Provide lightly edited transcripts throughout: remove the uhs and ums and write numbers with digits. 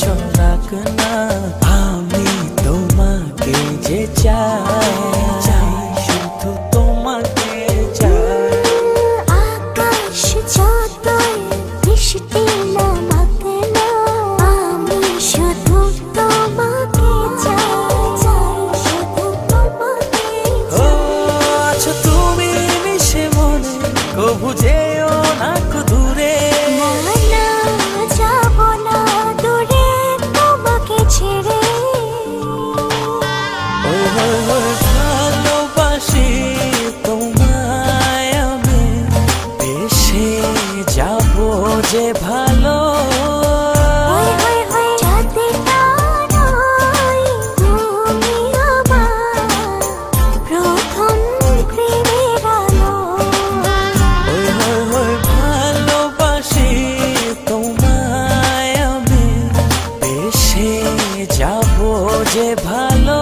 চল রাখনা আমি তোমাকে যে চাই শুধু তোমাকে চাই। আকাশ যতই বৃষ্টি নামাক না আমি শুধু তোমাকে চাই শুধু তোমাকে চাই। আচ্ছা তুমি মিশে মনে কবু যেও না দূরে। না না যাব না দূরে তোমাকে ছেড়ে। ভালোবাসি তোমায় আমি বেশে যাব যে ভালো। ভালোবাসি তোমায় আমি বেশে যাব যে ভালো।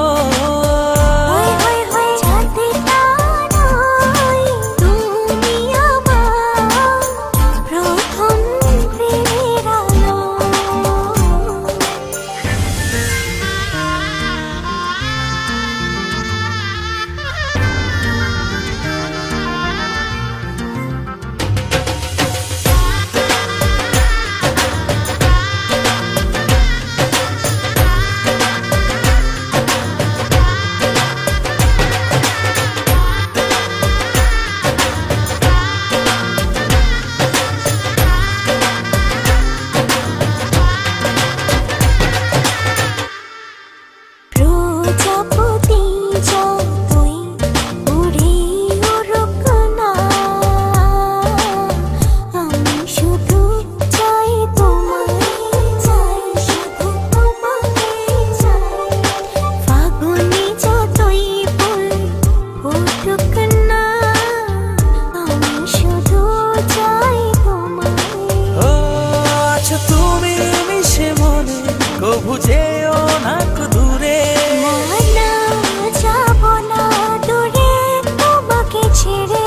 কবু যেও না দূরে। না যাব না দূরে তোমাকে ছেড়ে।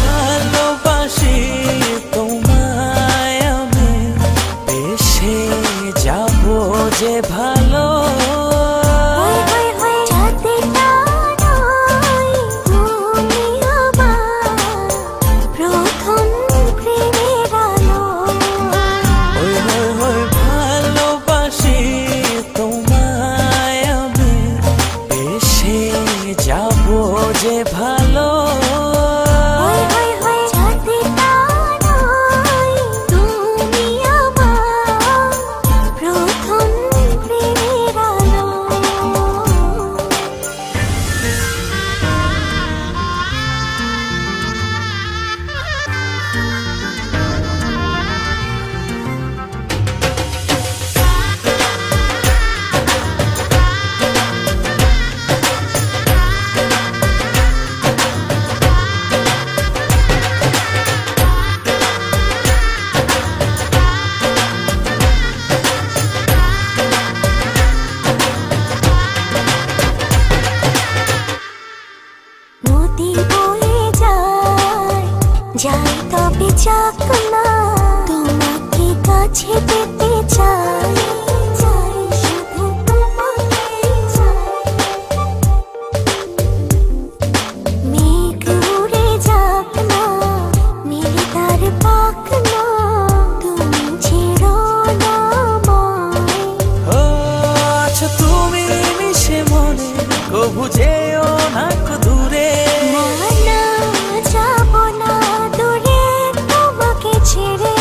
ভালোবাসি তোমায় আমি বেশে যাব যে ভালো। ভালোবাসি তোমায় আমি বেশে যাব যে ভালো। নদী বয়ে যায় যাই তবে যাক না তোমাকে কাছে পেতে চাই শুধু তোমাকে চাই। মেঘ উড়ে যাক না মেলে তার পাক না তুমি ছেড়ো না আমায়। আচ্ছা তুমি মিশে মনে কবু যেও না দূরে। না যাব না দূরে তোমাকে ছেড়ে।